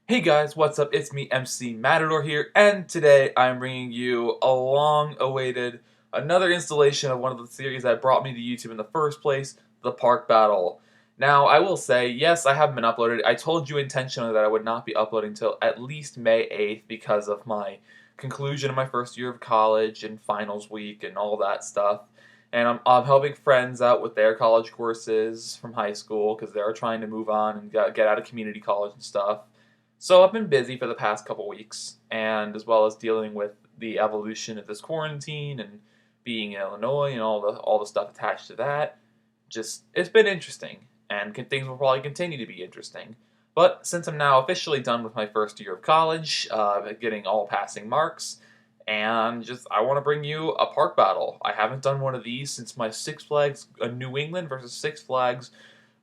Hey guys, what's up? It's me, MC Matador here, and today I'm bringing you a long-awaited another installation of one of the series that brought me to YouTube in the first place, the Park Battle. Now, I will say, yes, I haven't been uploaded. I told you intentionally that I would not be uploading until at least May 8th because of my conclusion of my first year of college and finals week and all that stuff. And I'm helping friends out with their college courses from high school because they're trying to move on and get out of community college and stuff. So I've been busy for the past couple weeks, and as well as dealing with the evolution of this quarantine and being in Illinois and all the stuff attached to that. Just it's been interesting, and things will probably continue to be interesting. But since I'm now officially done with my first year of college, getting all passing marks, and just I want to bring you a park battle. I haven't done one of these since my Six Flags New England versus Six Flags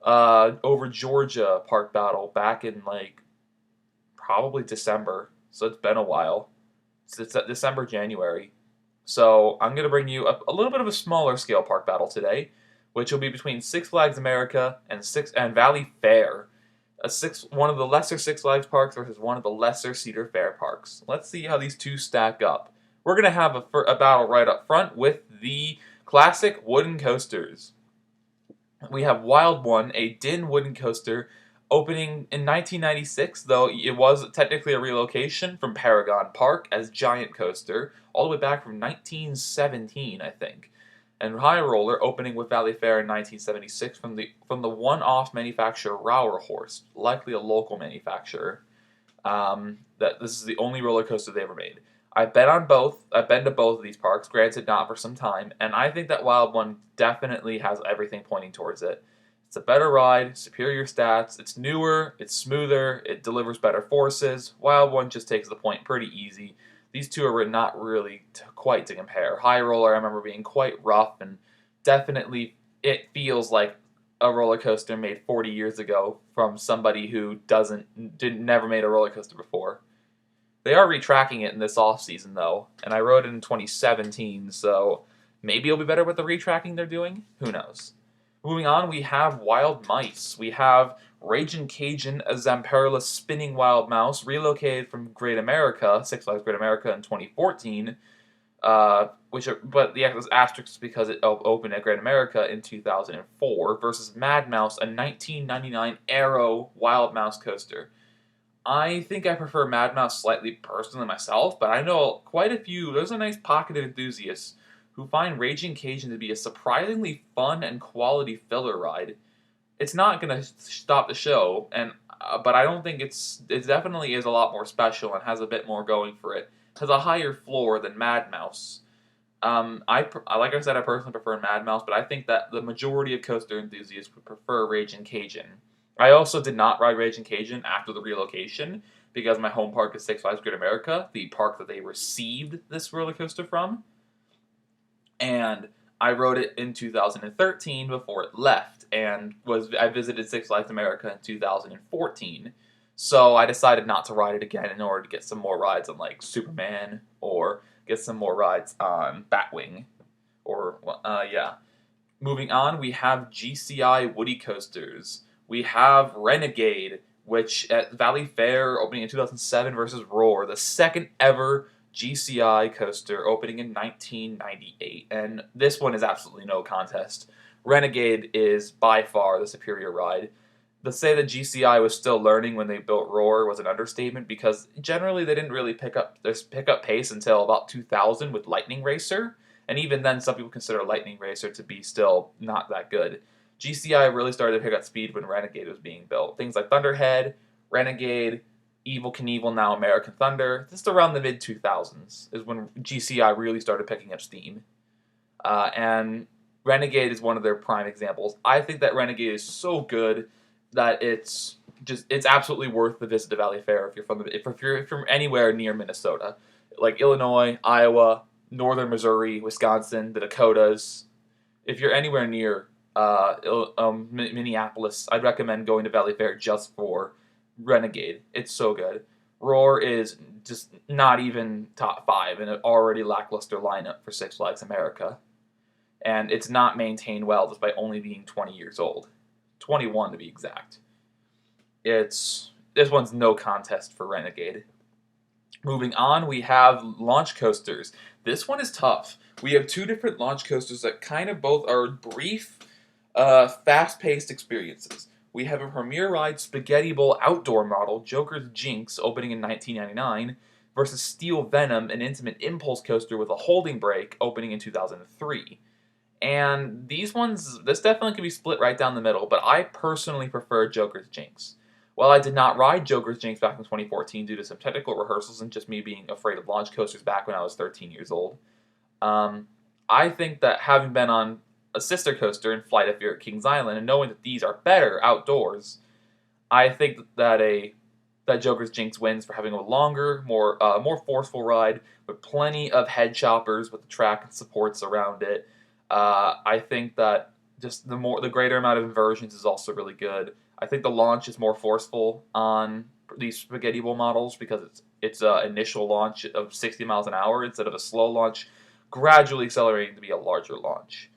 over Georgia park battle back in like probably December, so it's been a while. It's December, January. So I'm going to bring you a little bit of a smaller scale park battle today, which will be between Six Flags America and Valleyfair. One of the lesser Six Flags parks versus one of the lesser Cedar Fair parks. Let's see how these two stack up. We're going to have a battle right up front with the classic wooden coasters. We have Wild One, a Din wooden coaster opening in 1996, though it was technically a relocation from Paragon Park as Giant Coaster, all the way back from 1917, I think. And High Roller opening with Valleyfair in 1976 from the one-off manufacturer Rauerhorst, likely a local manufacturer. That this is the only roller coaster they ever made. I've been on both. I've been to both of these parks, granted not for some time, and I think that Wild One definitely has everything pointing towards it. It's a better ride, superior stats, it's newer, it's smoother, it delivers better forces. Wild One just takes the point pretty easy. These two are not really quite to compare. High Roller, I remember being quite rough, and definitely it feels like a roller coaster made 40 years ago from somebody who never made a roller coaster before. They are retracking it in this off season though, and I rode it in 2017, so maybe it'll be better with the retracking they're doing. Who knows? Moving on, we have Wild Mice. We have Ragin' Cajun, a Zamperla spinning wild mouse, relocated from Great America, Six Flags Great America in 2014. But the asterisk is because it opened at Great America in 2004 versus Mad Mouse, a 1999 Aero Wild Mouse coaster. I think I prefer Mad Mouse slightly personally myself, but I know quite a few. There's a nice pocket of enthusiasts who find Raging Cajun to be a surprisingly fun and quality filler ride. It's not going to stop the show, but I don't think it definitely is a lot more special and has a bit more going for it. It has a higher floor than Mad Mouse. Like I said, I personally prefer Mad Mouse, but I think that the majority of coaster enthusiasts would prefer Raging Cajun. I also did not ride Raging Cajun after the relocation because my home park is Six Flags Great America, the park that they received this roller coaster from, and I rode it in 2013 before it left, and I visited Six Flags America in 2014. So I decided not to ride it again in order to get some more rides on like Superman or get some more rides on Batwing, or yeah. Moving on, we have GCI Woody coasters. We have Renegade, which at Valleyfair opening in 2007 versus Roar, the second ever GCI coaster opening in 1998. And this one is absolutely no contest. Renegade is by far the superior ride. To say that GCI was still learning when they built Roar was an understatement because generally they didn't really pick up pace until about 2000 with Lightning Racer, and even then some people consider Lightning Racer to be still not that good. GCI really started to pick up speed when Renegade was being built. Things like Thunderhead, Renegade, Evil Knievel, now American Thunder. Just around the mid 2000s is when GCI really started picking up steam. And Renegade is one of their prime examples. I think that Renegade is so good that it's absolutely worth the visit to Valleyfair if you're from anywhere near Minnesota, like Illinois, Iowa, northern Missouri, Wisconsin, the Dakotas. If you're anywhere near Minneapolis, I'd recommend going to Valleyfair just for Renegade. It's so good. Roar is just not even top five in an already lackluster lineup for Six Flags America. And it's not maintained well despite only being 20 years old. 21 to be exact. this one's no contest for Renegade. Moving on, we have launch coasters. This one is tough. We have two different launch coasters that kind of both are brief, fast-paced experiences. We have a Premier Ride Spaghetti Bowl outdoor model, Joker's Jinx, opening in 1999, versus Steel Venom, an intimate impulse coaster with a holding brake, opening in 2003. And these ones, this definitely can be split right down the middle, but I personally prefer Joker's Jinx. While I did not ride Joker's Jinx back in 2014 due to some technical rehearsals and just me being afraid of launch coasters back when I was 13 years old, I think that having been on a sister coaster in Flight of Fear at Kings Island and knowing that these are better outdoors, I think that Joker's Jinx wins for having a longer, more forceful ride with plenty of head choppers with the track and supports around it. I think that just the greater amount of inversions is also really good. I think the launch is more forceful on these Spaghetti Bowl models because it's an initial launch of 60 miles an hour instead of a slow launch, gradually accelerating to be a larger launch.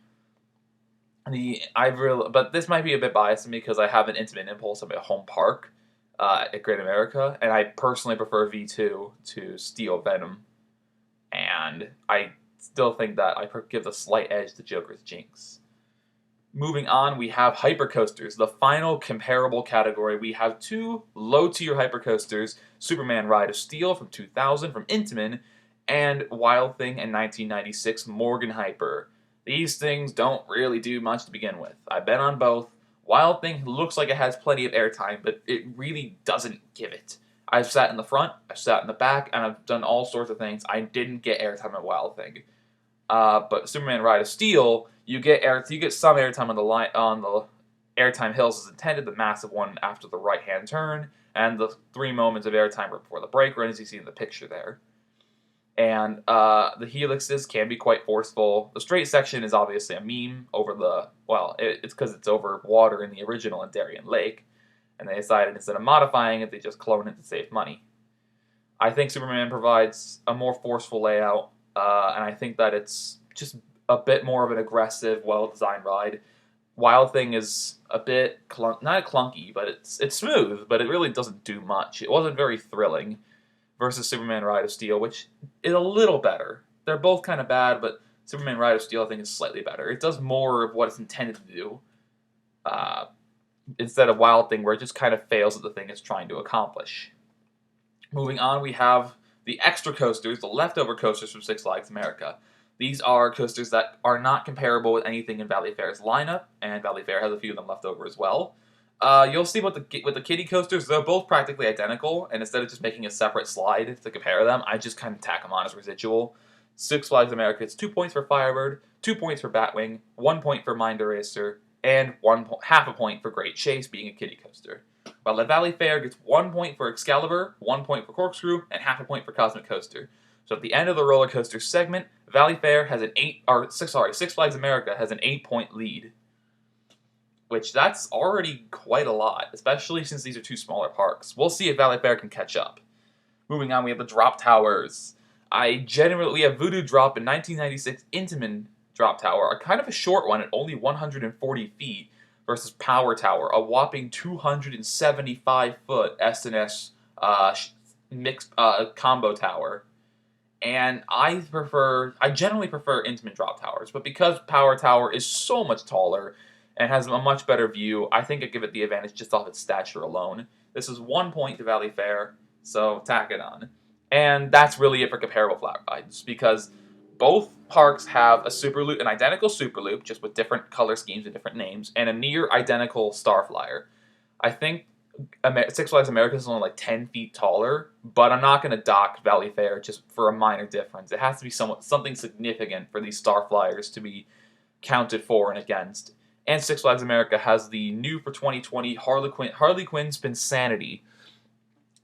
But this might be a bit biased to me because I have an intimate impulse of a home park at Great America, and I personally prefer V2 to Steel Venom, and I still think that I give the slight edge to Joker's Jinx. Moving on, we have hypercoasters. The final comparable category, we have two low-tier hypercoasters, Superman Ride of Steel from 2000 from Intamin, and Wild Thing in 1996 Morgan Hyper. These things don't really do much to begin with. I've been on both. Wild Thing looks like it has plenty of airtime, but it really doesn't give it. I've sat in the front, I've sat in the back, and I've done all sorts of things. I didn't get airtime at Wild Thing. But Superman Ride of Steel, you get some airtime on the airtime hills as intended, the massive one after the right-hand turn, and the 3 moments of airtime before the brake run, as you see in the picture there. And the helixes can be quite forceful. The straight section is obviously a meme it's because it's over water in the original in Darien Lake, and they decided instead of modifying it, they just clone it to save money. I think Superman provides a more forceful layout, and I think that it's just a bit more of an aggressive, well-designed ride. Wild Thing is a bit not clunky, but it's smooth, but it really doesn't do much. It wasn't very thrilling. Versus Superman Ride of Steel, which is a little better. They're both kind of bad, but Superman Ride of Steel I think is slightly better. It does more of what it's intended to do, instead of Wild Thing, where it just kind of fails at the thing it's trying to accomplish. Moving on, we have the extra coasters, the leftover coasters from Six Flags America. These are coasters that are not comparable with anything in Valleyfair's lineup, and Valleyfair has a few of them left over as well. You'll see with the kiddie coasters, they're both practically identical, and instead of just making a separate slide to compare them, I just kind of tack them on as residual. Six Flags America gets 2 points for Firebird, 2 points for Batwing, 1 point for Mind Eraser, and half a point for Great Chase being a kiddie coaster. While the Valleyfair gets 1 point for Excalibur, 1 point for Corkscrew, and half a point for Cosmic Coaster. So at the end of the roller coaster segment, Six Flags America has an 8-point lead, which that's already quite a lot, especially since these are two smaller parks. We'll see if Valleyfair can catch up. Moving on, we have the drop towers. We have Voodoo Drop in 1996 Intamin Drop Tower, a kind of a short one at only 140 feet, versus Power Tower, a whopping 275-foot S&S mixed combo tower. And I generally prefer Intamin Drop Towers, but because Power Tower is so much taller and has a much better view, I think I give it the advantage just off its stature alone. This is 1 point to Valleyfair, so tack it on. And that's really it for comparable flat rides, because both parks have an identical Super Loop, just with different color schemes and different names, and a near identical Starflyer. I think Six Flags America is only like 10 feet taller, but I'm not going to dock Valleyfair just for a minor difference. It has to be something significant for these Starflyers to be counted for and against. And Six Flags America has the new for 2020 Harley Quinn's Spinsanity.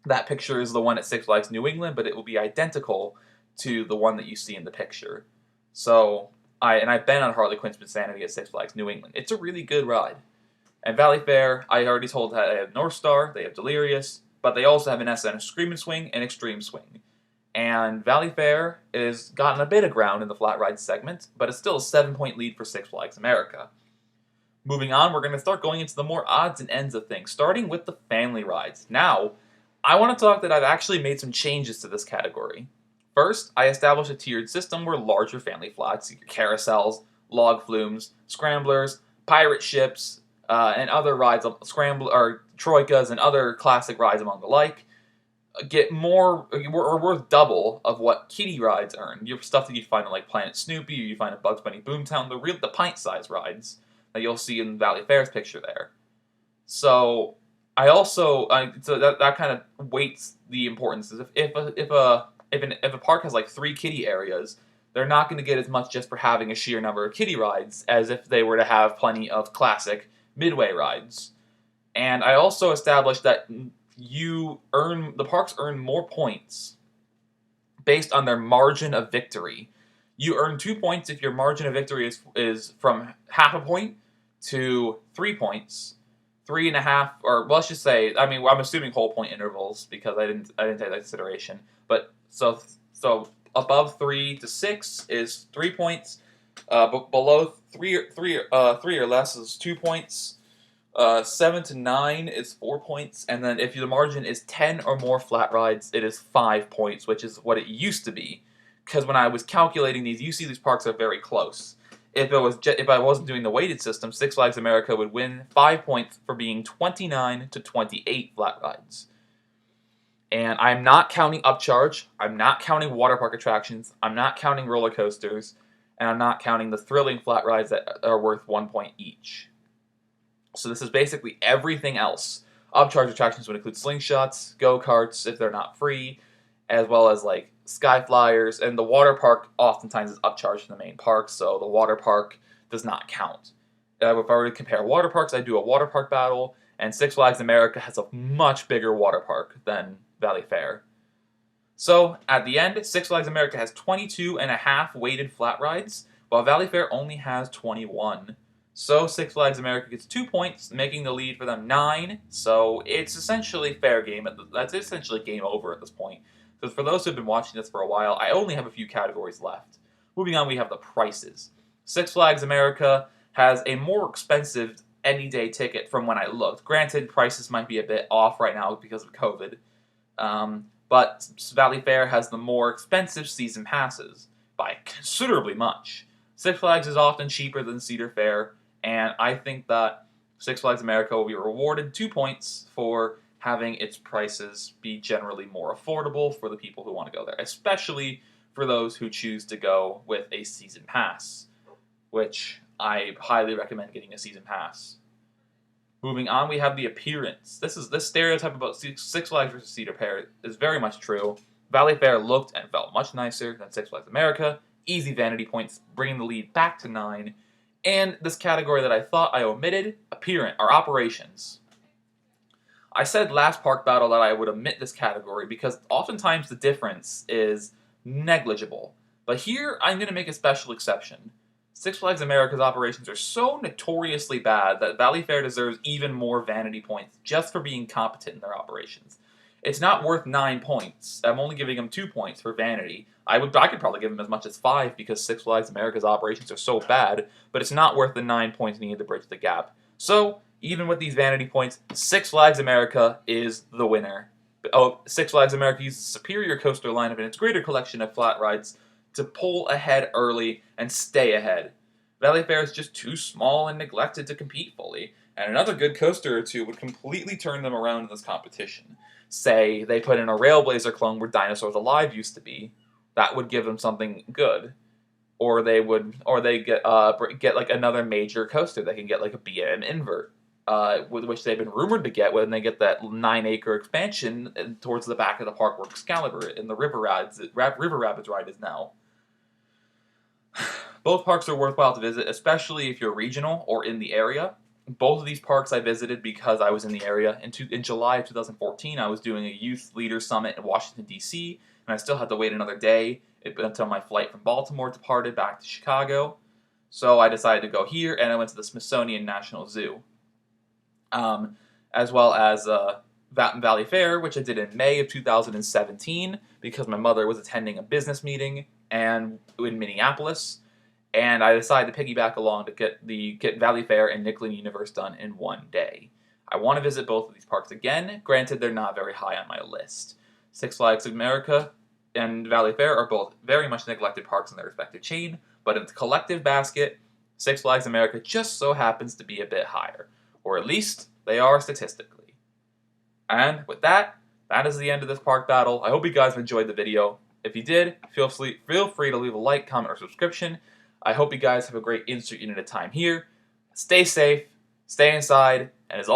That picture is the one at Six Flags New England, but it will be identical to the one that you see in the picture. So, I've been on Harley Quinn's Spinsanity at Six Flags New England. It's a really good ride. And Valleyfair, I already told that they have North Star, they have Delirious, but they also have an SN Scream and Swing and Extreme Swing. And Valleyfair has gotten a bit of ground in the flat ride segment, but it's still a 7-point lead for Six Flags America. Moving on, we're going to start going into the more odds and ends of things, starting with the family rides. Now, I want to talk that I've actually made some changes to this category. First, I established a tiered system where larger family flats, your carousels, log flumes, scramblers, pirate ships, and other rides, or troikas and other classic rides among the like, get more or worth double of what kiddie rides earn. You have stuff that you find in like Planet Snoopy, or you find at Bugs Bunny Boomtown, the pint-sized rides that you'll see in Valleyfair's picture there. So so that kind of weights the importance. If a park has like 3 kiddie areas, they're not going to get as much just for having a sheer number of kiddie rides as if they were to have plenty of classic midway rides. And I also established that the parks earn more points based on their margin of victory. You earn 2 points if your margin of victory is from half a point to 3 points, 3.5, or let's just say, I mean, I'm assuming whole point intervals because I didn't take that consideration. But so above 3 to 6 is 3 points. Below three or less is 2 points. 7 to 9 is 4 points, and then if the margin is 10 or more flat rides, it is 5 points, which is what it used to be. Because when I was calculating these, you see these parks are very close. If I wasn't doing the weighted system, Six Flags America would win 5 points for being 29 to 28 flat rides. And I'm not counting upcharge, I'm not counting water park attractions, I'm not counting roller coasters, and I'm not counting the thrilling flat rides that are worth 1 point each. So this is basically everything else. Upcharge attractions would include slingshots, go-karts if they're not free, as well as like sky flyers, and the water park oftentimes is upcharged in the main park, so the water park does not count. If I were to compare water parks, I'd do a water park battle, and Six Flags America has a much bigger water park than Valleyfair. So at the end, Six Flags America has 22.5 weighted flat rides, while Valleyfair only has 21. So Six Flags America gets 2 points, making the lead for them 9. So it's essentially fair game. That's essentially game over at this point. Because for those who have been watching this for a while, I only have a few categories left. Moving on, we have the prices. Six Flags America has a more expensive any-day ticket from when I looked. Granted, prices might be a bit off right now because of COVID. But Valleyfair has the more expensive season passes by considerably much. Six Flags is often cheaper than Cedar Fair, and I think that Six Flags America will be rewarded 2 points for having its prices be generally more affordable for the people who want to go there, especially for those who choose to go with a season pass, which I highly recommend getting a season pass. Moving on, we have the appearance. This stereotype about Six Flags versus Cedar Fair is very much true. Valleyfair looked and felt much nicer than Six Flags America. Easy vanity points, bringing the lead back to 9. And this category that I thought I omitted, operations. I said last park battle that I would omit this category because oftentimes the difference is negligible. But here, I'm going to make a special exception. Six Flags America's operations are so notoriously bad that Valleyfair deserves even more vanity points just for being competent in their operations. It's not worth 9 points. I'm only giving them 2 points for vanity. I could probably give them as much as 5 because Six Flags America's operations are so bad, but it's not worth the 9 points needed to bridge the gap. So, even with these vanity points, Six Flags America is the winner. Six Flags America uses a superior coaster lineup and its greater collection of flat rides to pull ahead early and stay ahead. Valleyfair is just too small and neglected to compete fully, and another good coaster or two would completely turn them around in this competition. Say they put in a Railblazer clone where Dinosaurs Alive used to be, that would give them something good. Or they get like another major coaster. They can get like a BM invert, with which they've been rumored to get when they get that 9-acre expansion towards the back of the park where Excalibur in the River Rapids ride is now. Both parks are worthwhile to visit, especially if you're regional or in the area. Both of these parks I visited because I was in the area. In July of 2014, I was doing a youth leader summit in Washington, D.C., and I still had to wait another day until my flight from Baltimore departed back to Chicago. So I decided to go here, and I went to the Smithsonian National Zoo. As well as Valleyfair, which I did in May of 2017 because my mother was attending a business meeting in Minneapolis. and I decided to piggyback along to get Valleyfair and Nickelodeon Universe done in one day. I want to visit both of these parks again. Granted, they're not very high on my list. Six Flags America and Valleyfair are both very much neglected parks in their respective chain, but in the collective basket, Six Flags America just so happens to be a bit higher, or at least they are statistically. And with that, that is the end of this park battle. I hope you guys enjoyed the video. If you did, feel free to leave a like, comment, or subscription. I hope you guys have a great insert unit of time here. Stay safe, stay inside, and as always,